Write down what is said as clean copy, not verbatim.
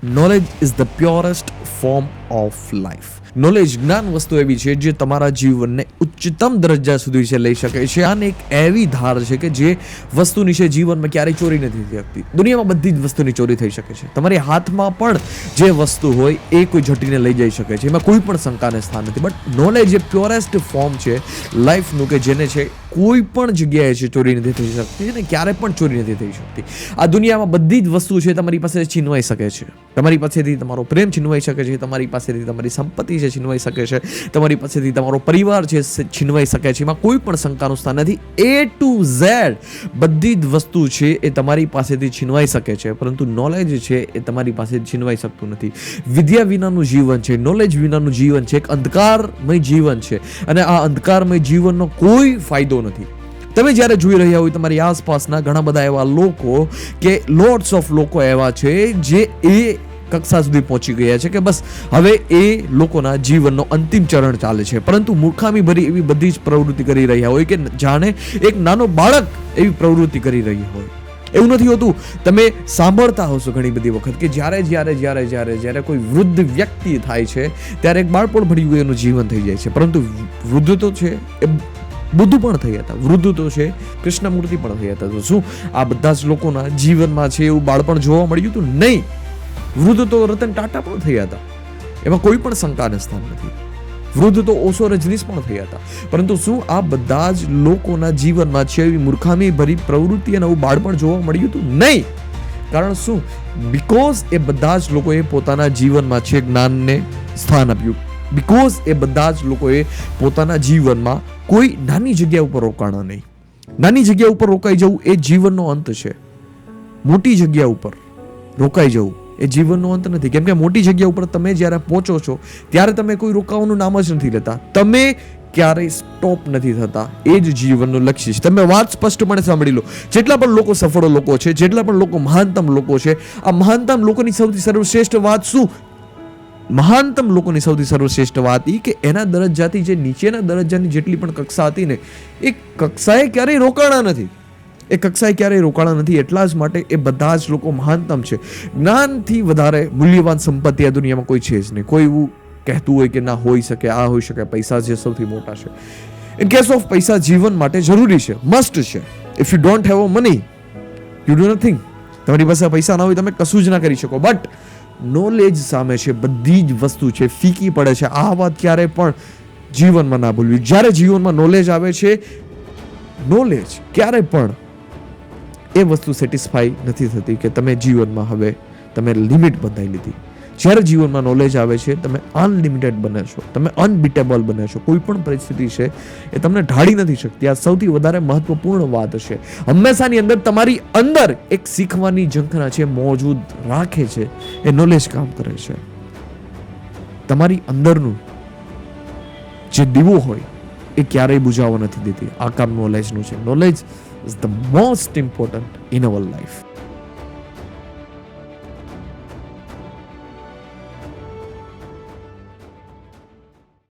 Knowledge is the purest form of life. Knowledge, જ્ઞાન વસ્તુ એવી છે જે તમારા જીવનને ઉચ્ચતમ દરજ્જા સુધી છે લઈ શકે છે. આને એક એવી ધાર છે કે જે વસ્તુની છે જીવનમાં ક્યારેય ચોરી નથી થઈ શકતી. દુનિયામાં બધી જ વસ્તુની ચોરી થઈ શકે છે. તમારી હાથમાં પણ જે વસ્તુ હોય એ કોઈ ઝટીને લઈ જઈ શકે છે. એમાં કોઈ પણ શંકાને સ્થાન નથી. But knowledge A purest form છે લાઈફનું કે જેને છે કોઈ પણ જગ્યાએ છે ચોરી નથી થઈ શકતી અને ક્યારે પણ ચોરી નથી થઈ શકતી. આ દુનિયામાં બધી જ વસ્તુ છે તમારી પાસે છીનવાઈ શકે છે. તમારી પાસેથી તમારો પ્રેમ છીનવાઈ શકે છે, તમારી પાસેથી તમારી સંપત્તિ છે છીનવાઈ શકે છે, તમારી પાસેથી તમારો પરિવાર છે છીનવાઈ શકે છે. એમાં કોઈ પણ શંકાનું સ્થાન નથી. A to Z બધી જ વસ્તુ છે એ તમારી પાસેથી છીનવાઈ શકે છે, પરંતુ નોલેજ છે એ તમારી પાસેથી છીનવાઈ શકતું નથી. વિદ્યા વિનાનું જીવન છે, નોલેજ વિનાનું જીવન છે, એક અંધકારમય જીવન છે અને આ અંધકારમય જીવનનો કોઈ ફાયદો નથી. તમે જ્યારે જોઈ રહ્યા હોય તમારી આસપાસના ઘણા બધા એવા લોકો કે લોટ્સ ઓફ લોકો એવા છે જે એ કક્ષા સુધી પહોંચી ગયા છે કે બસ હવે એ લોકોના જીવનનો અંતિમ ચરણ ચાલે છે, પરંતુ મૂર્ખામી ભરી એવી બધી જ પ્રવૃત્તિ કરી રહ્યા હોય કે જાણે એક નાનો બાળક એવી પ્રવૃત્તિ કરી રહી હોય. એવું નથી હોતું. તમે સાંભળતા હશો ઘણી બધી વખત કે જ્યારે કોઈ વૃદ્ધ વ્યક્તિ થાય છે ત્યારે એક બાળપણ ભર્યું એનું જીવન થઈ જાય છે, પરંતુ વૃદ્ધ તો છે એ બુદ્ધ પણ થઈ હતા, વૃદ્ધ તો છે કૃષ્ણમૂર્તિ પણ થઈ હતા. તો શું આ બધા જ લોકોના જીવનમાં છે એવું બાળપણ જોવા મળ્યું હતું? નહીં. વૃદ્ધ તો રતન ટાટા પણ થયા હતા, એમાં કોઈ પણ શંકાને સ્થાન નથી. વૃદ્ધ તો ઓશો રજનીશ પણ થયા હતા, પરંતુ શું આ બધા જ લોકોના જીવનમાં છે એવી મૂર્ખામી ભરી પ્રવૃત્તિ અને એવું બાળપણ જોવા મળ્યું હતું? નહીં. કારણ શું? બીકોઝ એ બધા જ લોકોએ પોતાના જીવનમાં છે જ્ઞાનને સ્થાન આપ્યું. બીકોઝ એ બધા જ લોકોએ પોતાના જીવનમાં કોઈ નાની જગ્યા ઉપર રોકાણા નહીં. નાની જગ્યા ઉપર રોકાઈ જવું એ જીવનનો અંત છે. મોટી જગ્યા ઉપર રોકાઈ જવું એ જીવનનો અંત નથી. કેમ કે મોટી જગ્યા ઉપર તમે જ્યારે પહોંચો છો ત્યારે તમે કોઈ રોકાવાનું નામ જ નથી લેતા. તમે ક્યારેય સ્ટોપ નથી થતા. એ જ જીવનનું લક્ષ્ય છે. તમે વાત સ્પષ્ટપણે સાંભળી લો. જેટલા પણ લોકો સફળ લોકો છે, જેટલા પણ લોકો મહાનતમ લોકો છે, આ મહાનતમ લોકોની સૌથી સર્વશ્રેષ્ઠ વાત શું? મહાનતમ લોકોની સૌથી સર્વશ્રેષ્ઠ વાત એ કે એના દરજ્જાથી જે નીચેના દરજ્જાની જેટલી પણ કક્ષા હતી ને એ કક્ષાએ ક્યારેય રોકાણા નથી. એ કક્ષાએ ક્યારેય રોકાણા નથી. એટલા જ માટે એ બધા જ લોકો મહાનતમ છે. જ્ઞાનથી વધારે મૂલ્યવાન સંપત્તિ આ દુનિયામાં કોઈ છે જ નહીં. કોઈ એવું કહેતું હોય કે ના હોઈ શકે, આ હોઈ શકે, પૈસા જે સૌથી મોટા છે. ઇન કેસ ઓફ પૈસા જીવન માટે જરૂરી છે, મસ્ટ છે. If you don't have money you do nothing. તમારી પાસે પૈસા ના હોય તમે કશું જ ના કરી શકો. બટ નોલેજ સામે છે બધી જ વસ્તુ છે ફીકી પડે છે. આ વાત ક્યારે પણ જીવનમાં ના ભૂલવી. જ્યારે જીવનમાં નોલેજ આવે છે, નોલેજ ક્યારે પણ એ વસ્તુ સેટિસ્ફાઈ નથી થતી કે તમે જીવનમાં હવે તમે લિમિટ બંધાઈ લીધી. જ્યારે જીવનમાં નોલેજ આવે છે તમે અનલિમિટેડ બને છો, તમે અનબીટેબલ બને છો. કોઈ પણ પરિસ્થિતિ છે એ તમને ઢાળી નથી શકતી. આ સૌથી વધારે મહત્વપૂર્ણ વાત છે. હંમેશાની અંદર તમારી અંદર એક શીખવાની ઝંખના છે મોજૂદ રાખે છે. એ નોલેજ કામ કરે છે. તમારી અંદરનું જે દીવો હોય એ ક્યારેય બુઝાવવા નથી દેતી. આ કામ નોલેજનું છે. Knowledge is the most important in our life.